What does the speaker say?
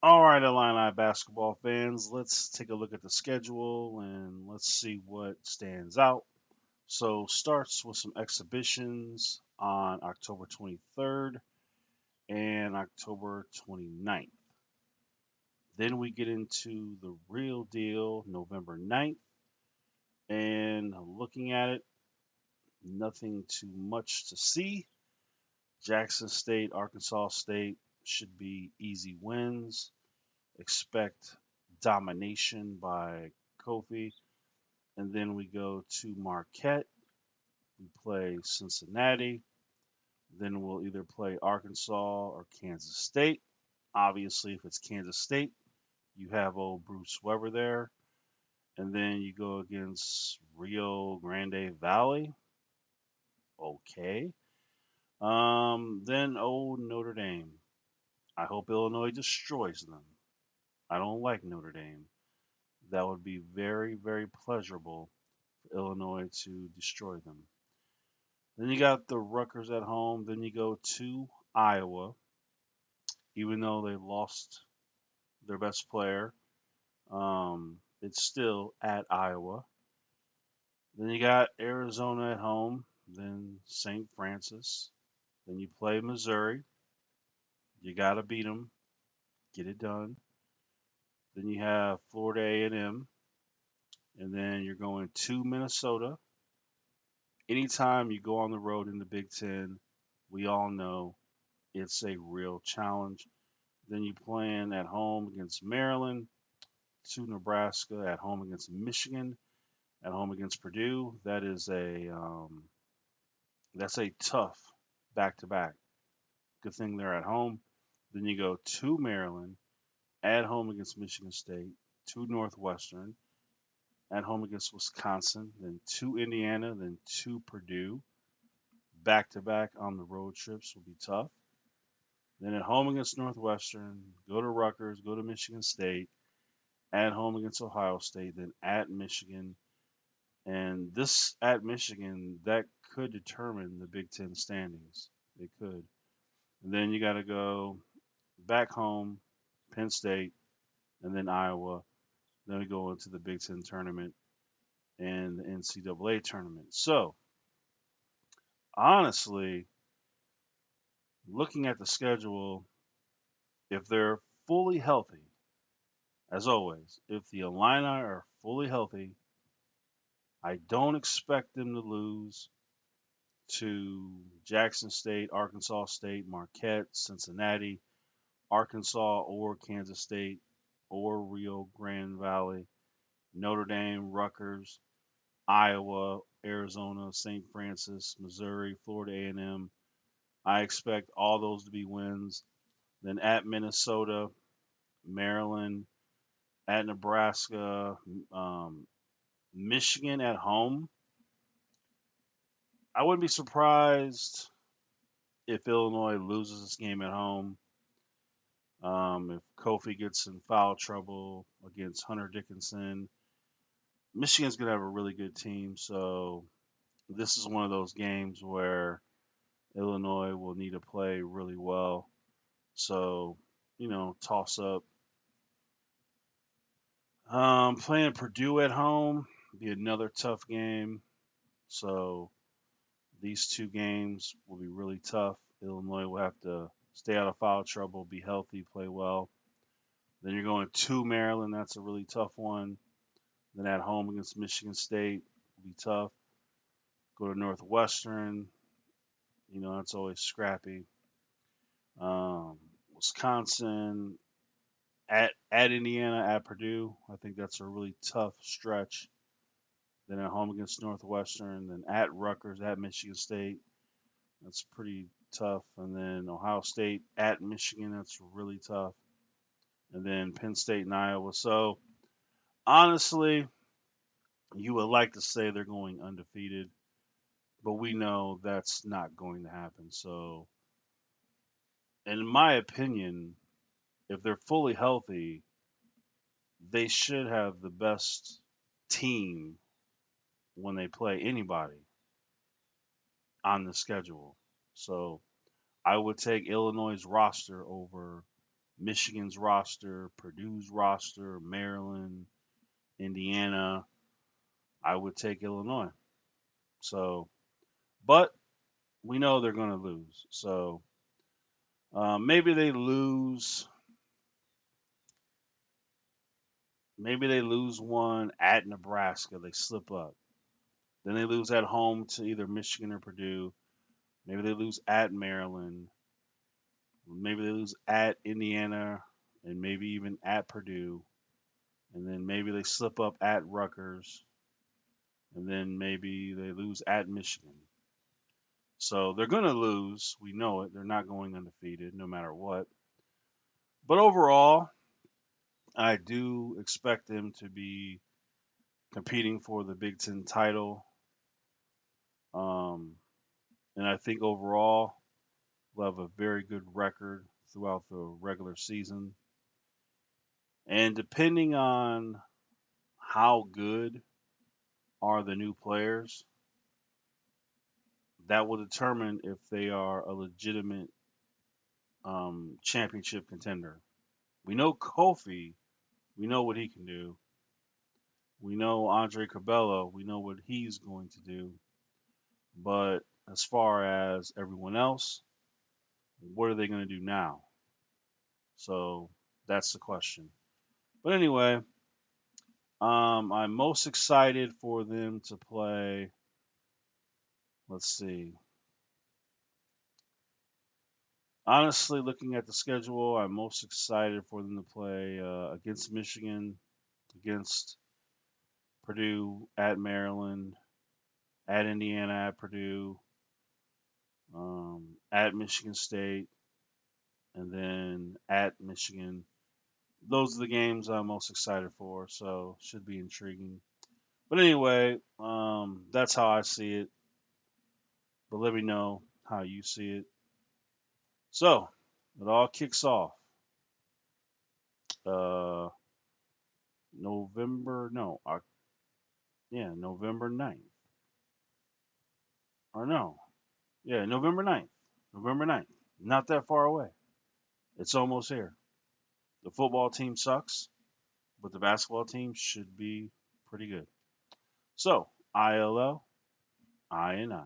All right, Illini basketball fans, let's take a look at the schedule and let's see what stands out. So, starts with some exhibitions on October 23rd and October 29th. Then we get into the real deal November 9th, and looking at it, nothing too much to see. Jackson State, Arkansas State should be easy wins. Expect domination by Kofi. And then we go to Marquette. We play Cincinnati. Then we'll either play Arkansas or Kansas State. Obviously, if it's Kansas State, you have old Bruce Weber there. And then you go against Rio Grande Valley. Okay. Then old Notre Dame. I hope Illinois destroys them. I don't like Notre Dame. That would be very, very pleasurable for Illinois to destroy them. Then you got the Rutgers at home. Then you go to Iowa, even though they lost their best player. It's still at Iowa. Then you got Arizona at home. Then St. Francis. Then you play Missouri. You got to beat them. Get it done. Then you have Florida A&M, and then you're going to Minnesota. Anytime you go on the road in the Big Ten, we all know it's a real challenge. Then you playing at home against Maryland, to Nebraska, at home against Michigan, at home against Purdue. That's a tough back to back. Good thing they're at home. Then you go to Maryland, at home against Michigan State, to Northwestern, at home against Wisconsin, then to Indiana, then to Purdue. Back to back on the road trips will be tough. Then at home against Northwestern, go to Rutgers, go to Michigan State, at home against Ohio State, then at Michigan. And this at Michigan, that could determine the Big Ten standings. It could. And then you got to go back home, Penn State, and then Iowa. Then we go into the Big Ten tournament and the NCAA tournament. So, honestly, looking at the schedule, if they're fully healthy, as always, if the Illini are fully healthy, I don't expect them to lose to Jackson State, Arkansas State, Marquette, Cincinnati, Arkansas or Kansas State or Rio Grande Valley, Notre Dame, Rutgers, Iowa, Arizona, St. Francis, Missouri, Florida A&M. I expect all those to be wins. Then at Minnesota, Maryland, at Nebraska, Michigan at home. I wouldn't be surprised if Illinois loses this game at home. If Kofi gets in foul trouble against Hunter Dickinson, Michigan's going to have a really good team. So this is one of those games where Illinois will need to play really well. So, toss up. Playing Purdue at home be another tough game. So these two games will be really tough. Illinois will have to stay out of foul trouble, be healthy, play well. Then you're going to Maryland. That's a really tough one. Then at home against Michigan State will be tough. Go to Northwestern. That's always scrappy. Um, Wisconsin at Indiana at Purdue. I think that's a really tough stretch. Then at home against Northwestern. Then at Rutgers at Michigan State. That's pretty tough. And then Ohio State at Michigan. That's really tough. And then Penn State and Iowa. So honestly, you would like to say they're going undefeated, but we know that's not going to happen. So, in my opinion, if they're fully healthy, they should have the best team when they play anybody on the schedule. So, I would take Illinois' roster over Michigan's roster, Purdue's roster, Maryland, Indiana, I would take Illinois. So, but we know they're going to lose. So maybe they lose. Maybe they lose one at Nebraska. They slip up. Then they lose at home to either Michigan or Purdue. Maybe they lose at Maryland. Maybe they lose at Indiana, and maybe even at Purdue. And then maybe they slip up at Rutgers, and then maybe they lose at Michigan. So they're going to lose. We know it. They're not going undefeated no matter what. But overall, I do expect them to be competing for the Big Ten title. Um, and I think overall, we'll have a very good record throughout the regular season. And depending on how good are the new players, that will determine if they are a legitimate championship contender. We know Kofi, we know what he can do. We know Andre Cabello, we know what he's going to do. But as far as everyone else, what are they going to do now? So that's the question. But anyway, I'm most excited for them to play. Let's see. Honestly, looking at the schedule, I'm most excited for them to play against Michigan, against Purdue, at Maryland, at Indiana, at Purdue, at Michigan State, and then at Michigan. Those are the games I'm most excited for, so should be intriguing. But anyway, that's how I see it. But let me know how you see it. So it all kicks off uh, November, no, yeah, November 9th. Or no, yeah, November 9th. November 9th. Not that far away. It's almost here. The football team sucks, but the basketball team should be pretty good. So, ILL, I and I.